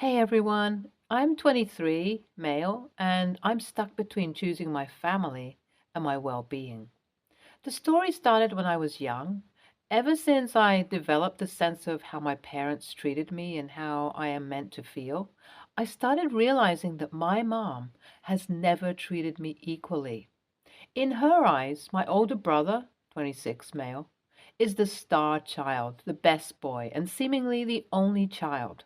Hey everyone, I'm 23, male, and I'm stuck between choosing my family and my well being. The story started when I was young. Ever since I developed the sense of how my parents treated me and how I am meant to feel, I started realizing that my mom has never treated me equally. In her eyes, my older brother, 26, male, is the star child, the best boy, and seemingly the only child.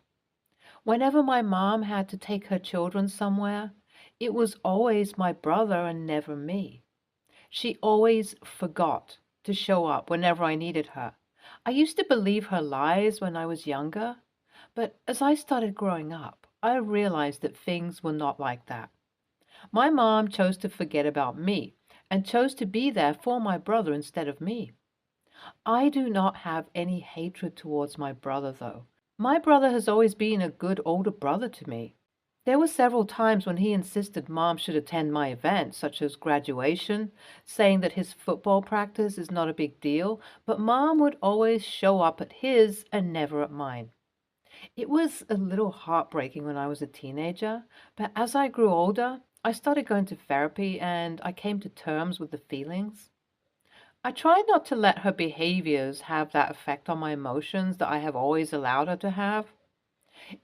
Whenever my mom had to take her children somewhere, it was always my brother and never me. She always forgot to show up whenever I needed her. I used to believe her lies when I was younger, but as I started growing up, I realized that things were not like that. My mom chose to forget about me and chose to be there for my brother instead of me. I do not have any hatred towards my brother, though. My brother has always been a good older brother to me. There were several times when he insisted Mom should attend my events, such as graduation, saying that his football practice is not a big deal, but Mom would always show up at his and never at mine. It was a little heartbreaking when I was a teenager, but as I grew older, I started going to therapy and I came to terms with the feelings. I tried not to let her behaviors have that effect on my emotions that I have always allowed her to have.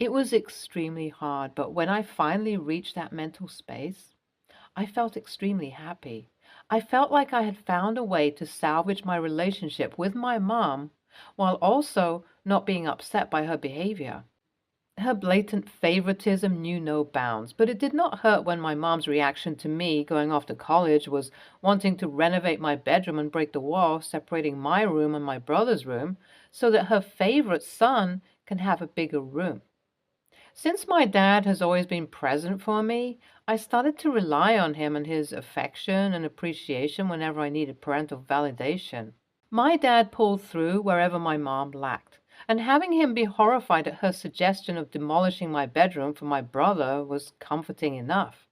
It was extremely hard, but when I finally reached that mental space, I felt extremely happy. I felt like I had found a way to salvage my relationship with my mom while also not being upset by her behavior. Her blatant favoritism knew no bounds, but it did not hurt when my mom's reaction to me going off to college was wanting to renovate my bedroom and break the wall separating my room and my brother's room so that her favorite son can have a bigger room. Since my dad has always been present for me, I started to rely on him and his affection and appreciation whenever I needed parental validation. My dad pulled through wherever my mom lacked, and having him be horrified at her suggestion of demolishing my bedroom for my brother was comforting enough.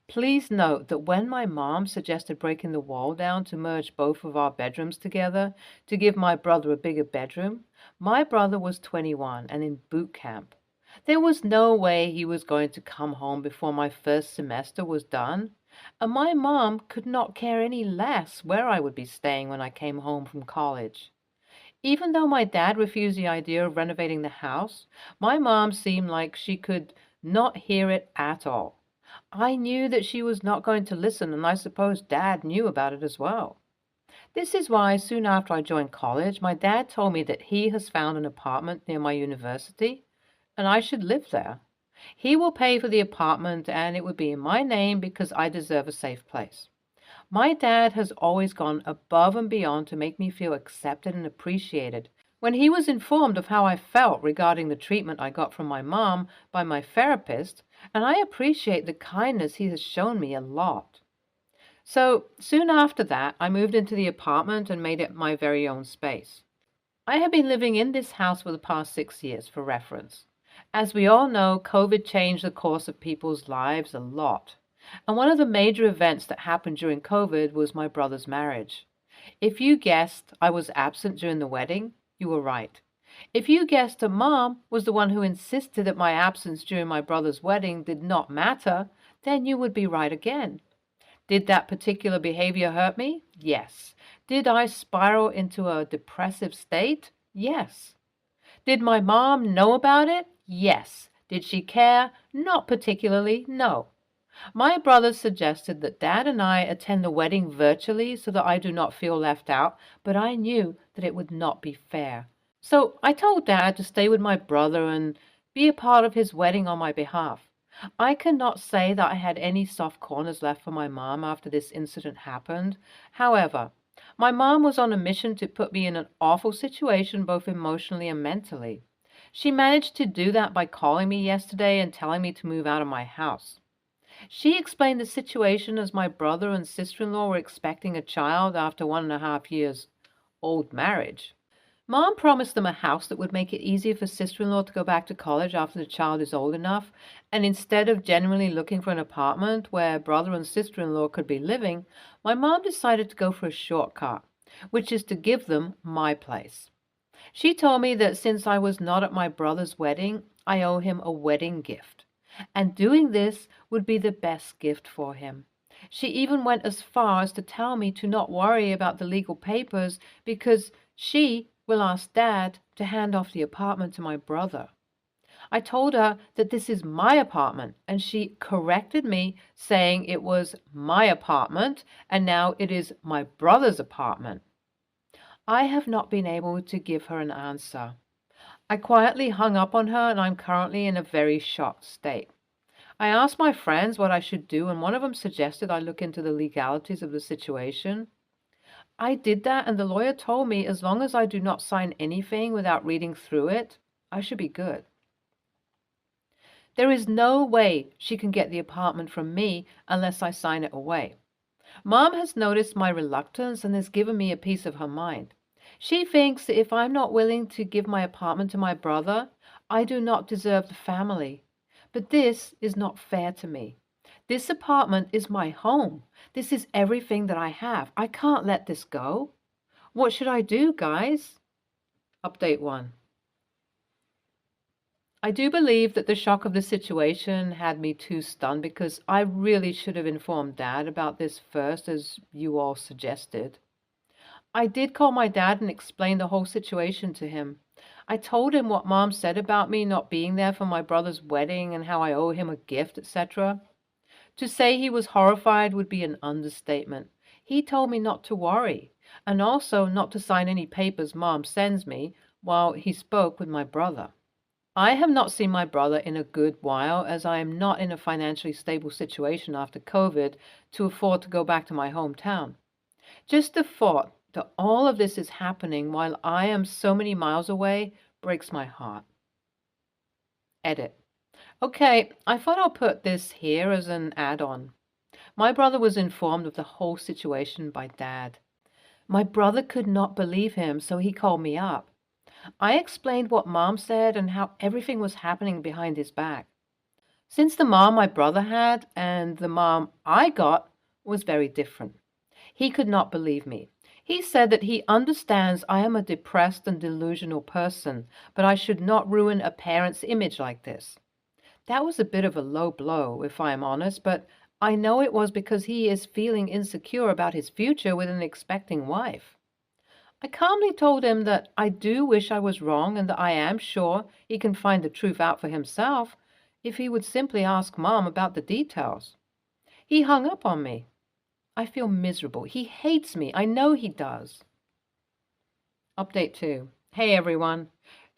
Please note that when my mom suggested breaking the wall down to merge both of our bedrooms together to give my brother a bigger bedroom, my brother was 21 and in boot camp. There was no way he was going to come home before my first semester was done, and my mom could not care any less where I would be staying when I came home from college. Even though my dad refused the idea of renovating the house, my mom seemed like she could not hear it at all. I knew that she was not going to listen, and I suppose Dad knew about it as well. This is why, soon after I joined college, my dad told me that he has found an apartment near my university and I should live there. He will pay for the apartment and it would be in my name because I deserve a safe place. My dad has always gone above and beyond to make me feel accepted and appreciated. When he was informed of how I felt regarding the treatment I got from my mom by my therapist, and I appreciate the kindness he has shown me a lot. So soon after that, I moved into the apartment and made it my very own space. I have been living in this house for the past 6 years, for reference. As we all know, COVID changed the course of people's lives a lot. And one of the major events that happened during COVID was my brother's marriage. If you guessed I was absent during the wedding, you were right. If you guessed that Mom was the one who insisted that my absence during my brother's wedding did not matter, then you would be right again. Did that particular behavior hurt me? Yes. Did I spiral into a depressive state? Yes. Did my mom know about it? Yes. Did she care? Not particularly, no. My brother suggested that Dad and I attend the wedding virtually so that I do not feel left out, but I knew that it would not be fair. So I told Dad to stay with my brother and be a part of his wedding on my behalf. I cannot say that I had any soft corners left for my mom after this incident happened. However, my mom was on a mission to put me in an awful situation both emotionally and mentally. She managed to do that by calling me yesterday and telling me to move out of my house. She explained the situation as my brother and sister-in-law were expecting a child after 1.5 years old marriage. Mom promised them a house that would make it easier for sister-in-law to go back to college after the child is old enough, and instead of genuinely looking for an apartment where brother and sister-in-law could be living, my mom decided to go for a shortcut, which is to give them my place. She told me that since I was not at my brother's wedding, I owe him a wedding gift, and doing this would be the best gift for him. She even went as far as to tell me to not worry about the legal papers because she will ask Dad to hand off the apartment to my brother. I told her that this is my apartment, and she corrected me, saying it was my apartment and now it is my brother's apartment. I have not been able to give her an answer. I quietly hung up on her, and I'm currently in a very shocked state. I asked my friends what I should do, and one of them suggested I look into the legalities of the situation. I did that, and the lawyer told me as long as I do not sign anything without reading through it, I should be good. There is no way she can get the apartment from me unless I sign it away. Mom has noticed my reluctance and has given me a piece of her mind. She thinks that if I'm not willing to give my apartment to my brother, I do not deserve the family. But this is not fair to me. This apartment is my home. This is everything that I have. I can't let this go. What should I do, guys? Update 1. I do believe that the shock of the situation had me too stunned because I really should have informed Dad about this first, as you all suggested. I did call my dad and explain the whole situation to him. I told him what Mom said about me not being there for my brother's wedding and how I owe him a gift, etc. To say he was horrified would be an understatement. He told me not to worry, and also not to sign any papers Mom sends me while he spoke with my brother. I have not seen my brother in a good while, as I am not in a financially stable situation after COVID to afford to go back to my hometown. Just the thought that all of this is happening while I am so many miles away breaks my heart. Edit. Okay, I thought I'll put this here as an add-on. My brother was informed of the whole situation by Dad. My brother could not believe him, so he called me up. I explained what Mom said and how everything was happening behind his back. Since the mom my brother had and the mom I got was very different. He could not believe me. He said that he understands I am a depressed and delusional person, but I should not ruin a parent's image like this. That was a bit of a low blow, if I am honest, but I know it was because he is feeling insecure about his future with an expecting wife. I calmly told him that I do wish I was wrong and that I am sure he can find the truth out for himself if he would simply ask Mom about the details. He hung up on me. I feel miserable. He hates me. I know he does. Update 2. Hey everyone.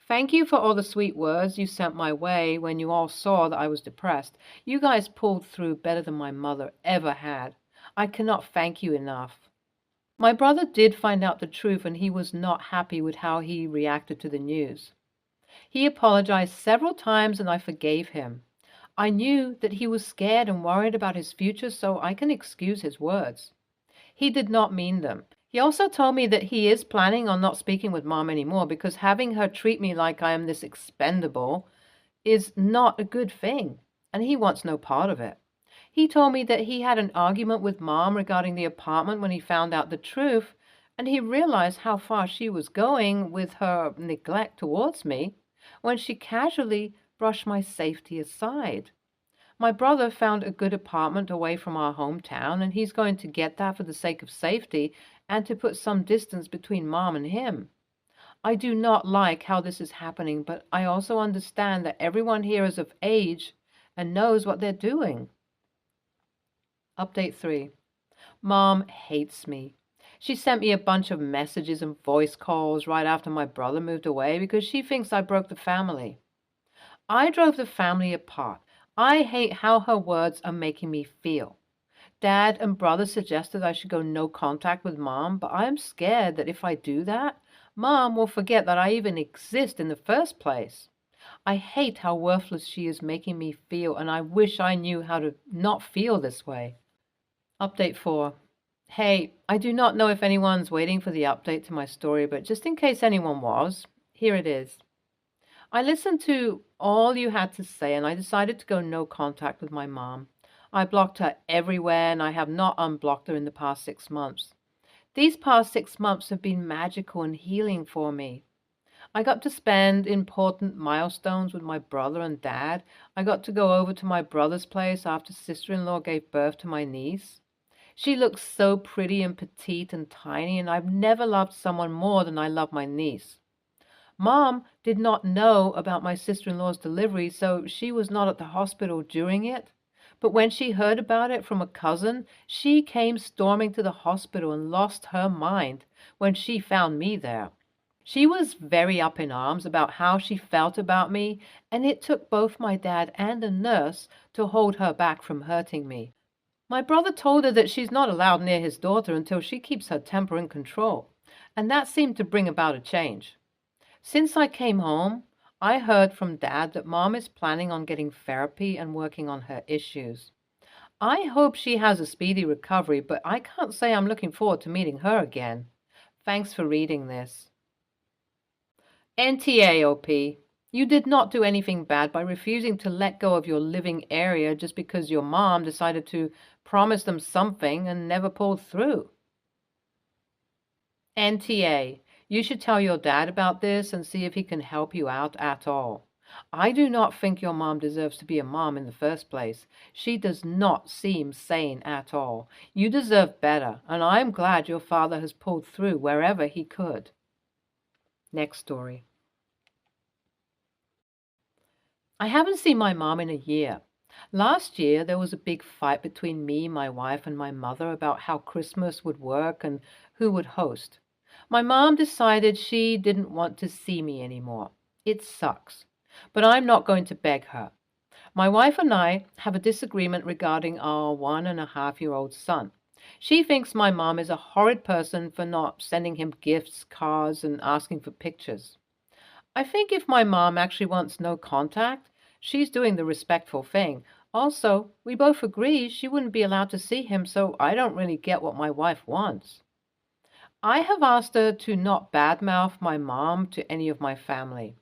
Thank you for all the sweet words you sent my way when you all saw that I was depressed. You guys pulled through better than my mother ever had. I cannot thank you enough. My brother did find out the truth and he was not happy with how he reacted to the news. He apologized several times and I forgave him. I knew that he was scared and worried about his future, so I can excuse his words. He did not mean them. He also told me that he is planning on not speaking with Mom anymore because having her treat me like I am this expendable is not a good thing, and he wants no part of it. He told me that he had an argument with Mom regarding the apartment when he found out the truth, and he realized how far she was going with her neglect towards me when she casually brushed my safety aside. My brother found a good apartment away from our hometown, and he's going to get that for the sake of safety and to put some distance between Mom and him. I do not like how this is happening, but I also understand that everyone here is of age and knows what they're doing. Update 3. Mom hates me. She sent me a bunch of messages and voice calls right after my brother moved away because she thinks I broke the family. I drove the family apart. I hate how her words are making me feel. Dad and brother suggested I should go no contact with Mom, but I am scared that if I do that, Mom will forget that I even exist in the first place. I hate how worthless she is making me feel, and I wish I knew how to not feel this way. Update 4. Hey, I do not know if anyone's waiting for the update to my story, but just in case anyone was, here it is. I listened to all you had to say, and I decided to go no contact with my mom. I blocked her everywhere, and I have not unblocked her in the past 6 months. These past 6 months have been magical and healing for me. I got to spend important milestones with my brother and dad. I got to go over to my brother's place after sister-in-law gave birth to my niece. She looks so pretty and petite and tiny, and I've never loved someone more than I love my niece. Mom did not know about my sister-in-law's delivery, so she was not at the hospital during it. But when she heard about it from a cousin, she came storming to the hospital and lost her mind when she found me there. She was very up in arms about how she felt about me, and it took both my dad and a nurse to hold her back from hurting me. My brother told her that she's not allowed near his daughter until she keeps her temper in control, and that seemed to bring about a change. Since I came home, I heard from Dad that Mom is planning on getting therapy and working on her issues. I hope she has a speedy recovery, but I can't say I'm looking forward to meeting her again. Thanks for reading this. NTAOP. You did not do anything bad by refusing to let go of your living area just because your mom decided to promise them something and never pulled through. NTA. You should tell your dad about this and see if he can help you out at all. I do not think your mom deserves to be a mom in the first place. She does not seem sane at all. You deserve better, and I'm glad your father has pulled through wherever he could. Next story. I haven't seen my mom in a year. Last year, there was a big fight between me, my wife, and my mother about how Christmas would work and who would host. My mom decided she didn't want to see me anymore. It sucks, but I'm not going to beg her. My wife and I have a disagreement regarding our 1.5-year-old son. She thinks my mom is a horrid person for not sending him gifts, cards, and asking for pictures. I think if my mom actually wants no contact, she's doing the respectful thing. Also, we both agree she wouldn't be allowed to see him, so I don't really get what my wife wants. I have asked her to not badmouth my mom to any of my family.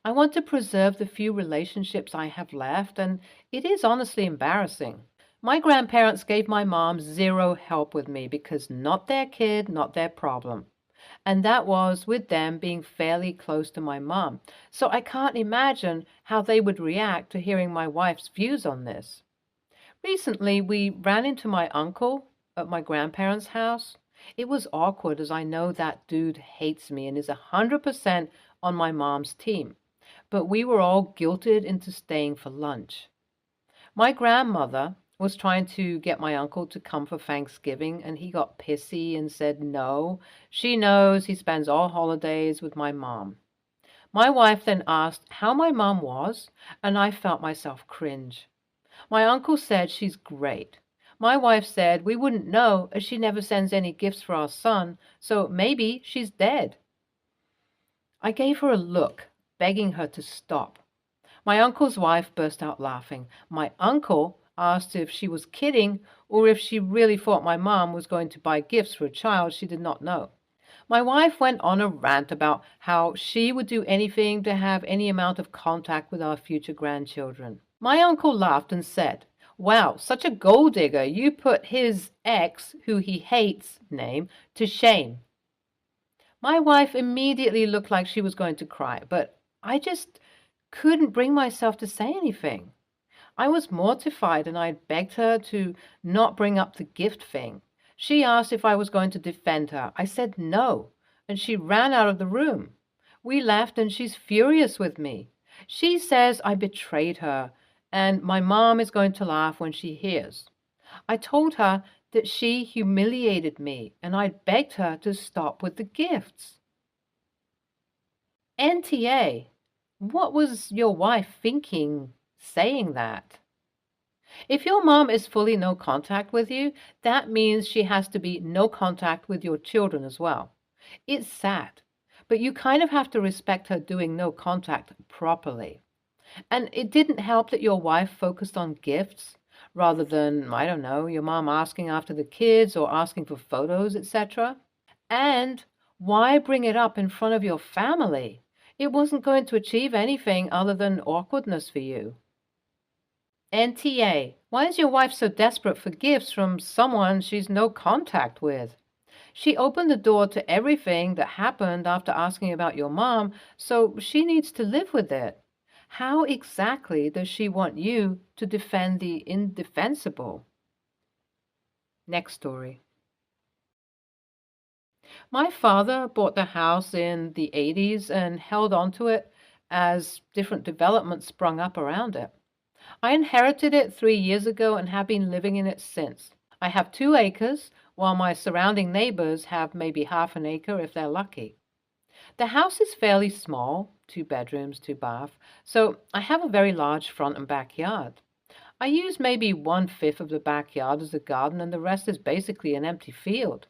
I want to preserve the few relationships I have left, and it is honestly embarrassing. My grandparents gave my mom zero help with me because not their kid, not their problem. And that was with them being fairly close to my mom. So I can't imagine how they would react to hearing my wife's views on this. Recently, we ran into my uncle at my grandparents' house. It was awkward as I know that dude hates me and is 100% on my mom's team. But we were all guilted into staying for lunch. My grandmother was trying to get my uncle to come for Thanksgiving, and he got pissy and said no. She knows he spends all holidays with my mom. My wife then asked how my mom was, and I felt myself cringe. My uncle said she's great. My wife said we wouldn't know as she never sends any gifts for our son, so maybe she's dead. I gave her a look, begging her to stop. My uncle's wife burst out laughing. My uncle asked if she was kidding or if she really thought my mom was going to buy gifts for a child she did not know. My wife went on a rant about how she would do anything to have any amount of contact with our future grandchildren. My uncle laughed and said, "Wow, such a gold digger. You put his ex, who he hates, name, to shame." My wife immediately looked like she was going to cry, but I just couldn't bring myself to say anything. I was mortified and I begged her to not bring up the gift thing. She asked if I was going to defend her. I said no, and she ran out of the room. We left and she's furious with me. She says I betrayed her, and my mom is going to laugh when she hears. I told her that she humiliated me, and I begged her to stop with the gifts. NTA, what was your wife thinking saying that? If your mom is fully no contact with you, that means she has to be no contact with your children as well. It's sad, but you kind of have to respect her doing no contact properly. And it didn't help that your wife focused on gifts rather than, I don't know, your mom asking after the kids or asking for photos, etc. And why bring it up in front of your family? It wasn't going to achieve anything other than awkwardness for you. NTA, why is your wife so desperate for gifts from someone she's no contact with? She opened the door to everything that happened after asking about your mom, so she needs to live with it. How exactly does she want you to defend the indefensible? Next story. My father bought the house in the 80s and held on to it as different developments sprung up around it. I inherited it 3 years ago and have been living in it since. I have 2 acres, while my surrounding neighbors have maybe half an acre if they're lucky. The house is fairly small, 2 bedrooms, 2 baths, so I have a very large front and backyard. I use maybe 1/5 of the backyard as a garden, and the rest is basically an empty field.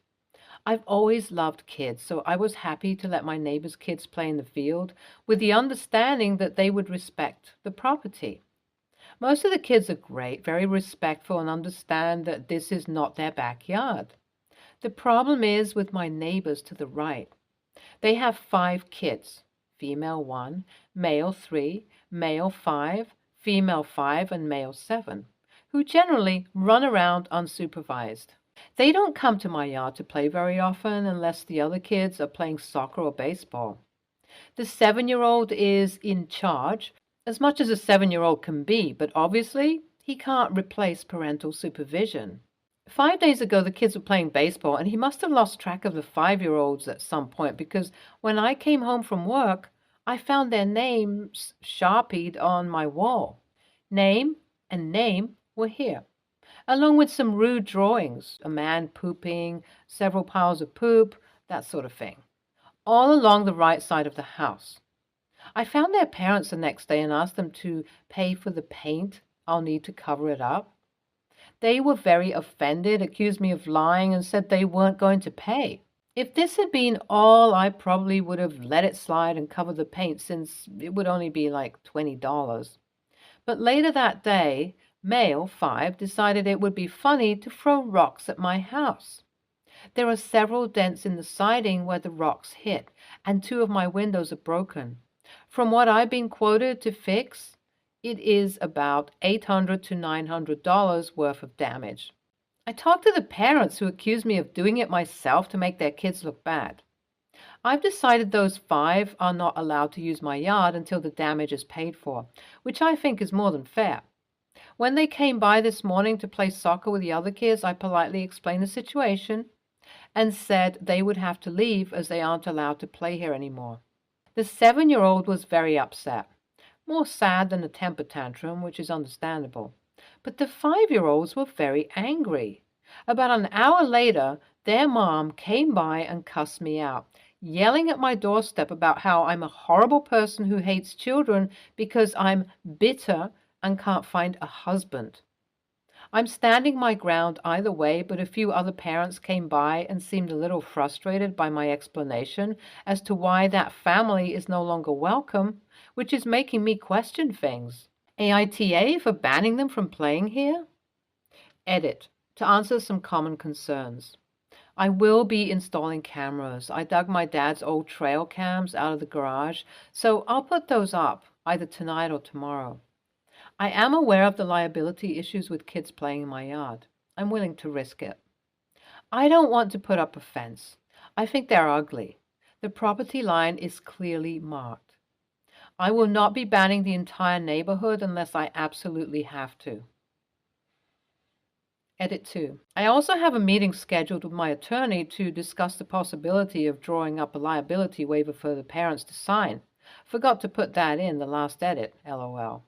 I've always loved kids, so I was happy to let my neighbors' kids play in the field with the understanding that they would respect the property. Most of the kids are great, very respectful, and understand that this is not their backyard. The problem is with my neighbors to the right. They have 5 kids, female 1, male 3, male 5, female 5, and male 7, who generally run around unsupervised. They don't come to my yard to play very often unless the other kids are playing soccer or baseball. The 7-year-old is in charge, as much as a 7-year-old can be, but obviously he can't replace parental supervision. 5 days ago, the kids were playing baseball, and he must have lost track of the 5-year-olds at some point because when I came home from work, I found their names sharpied on my wall. Name and name were here, along with some rude drawings, a man pooping, several piles of poop, that sort of thing, all along the right side of the house. I found their parents the next day and asked them to pay for the paint I'll need to cover it up. They were very offended, accused me of lying, and said they weren't going to pay. If this had been all, I probably would have let it slide and covered the paint since it would only be like $20. But later that day, male 5 decided it would be funny to throw rocks at my house. There are several dents in the siding where the rocks hit, and 2 of my windows are broken. From what I've been quoted to fix, it is about $800 to $900 worth of damage. I talked to the parents who accused me of doing it myself to make their kids look bad. I've decided those 5 are not allowed to use my yard until the damage is paid for, which I think is more than fair. When they came by this morning to play soccer with the other kids, I politely explained the situation and said they would have to leave as they aren't allowed to play here anymore. The 7-year-old was very upset, more sad than a temper tantrum, which is understandable. But the 5-year-olds were very angry. About an hour later, their mom came by and cussed me out, yelling at my doorstep about how I'm a horrible person who hates children because I'm bitter and can't find a husband. I'm standing my ground either way, but a few other parents came by and seemed a little frustrated by my explanation as to why that family is no longer welcome, which is making me question things. AITA for banning them from playing here? Edit. To answer some common concerns. I will be installing cameras. I dug my dad's old trail cams out of the garage, so I'll put those up either tonight or tomorrow. I am aware of the liability issues with kids playing in my yard. I'm willing to risk it. I don't want to put up a fence. I think they're ugly. The property line is clearly marked. I will not be banning the entire neighborhood unless I absolutely have to. Edit 2. I also have a meeting scheduled with my attorney to discuss the possibility of drawing up a liability waiver for the parents to sign. Forgot to put that in the last edit, LOL.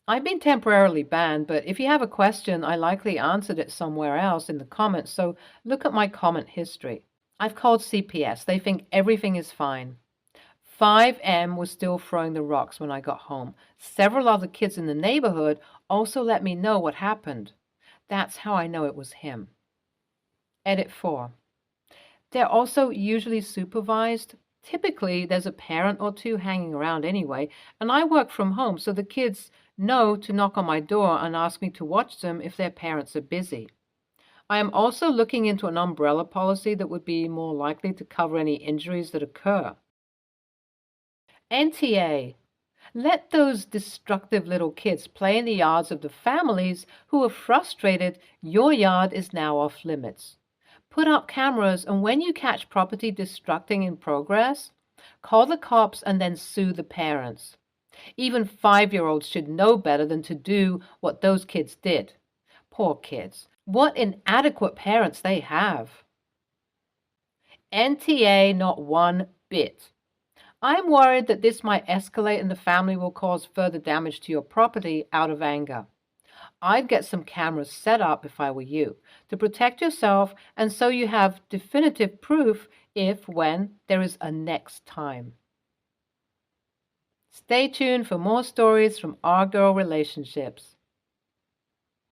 I've been temporarily banned, but if you have a question, I likely answered it somewhere else in the comments, so look at my comment history. I've called CPS. They think everything is fine. 5M was still throwing the rocks when I got home. Several other kids in the neighborhood also let me know what happened. That's how I know it was him. Edit 4. They're also usually supervised. Typically, there's a parent or 2 hanging around anyway, and I work from home, so the kids know to knock on my door and ask me to watch them if their parents are busy. I am also looking into an umbrella policy that would be more likely to cover any injuries that occur. NTA. Let those destructive little kids play in the yards of the families who are frustrated your yard is now off limits. Put up cameras, and when you catch property destructing in progress, call the cops and then sue the parents. Even 5-year-olds should know better than to do what those kids did. Poor kids. What inadequate parents they have. NTA, not one bit. I'm worried that this might escalate and the family will cause further damage to your property out of anger. I'd get some cameras set up if I were you, to protect yourself and so you have definitive proof if, when there is a next time. Stay tuned for more stories from Our Girl Relationships.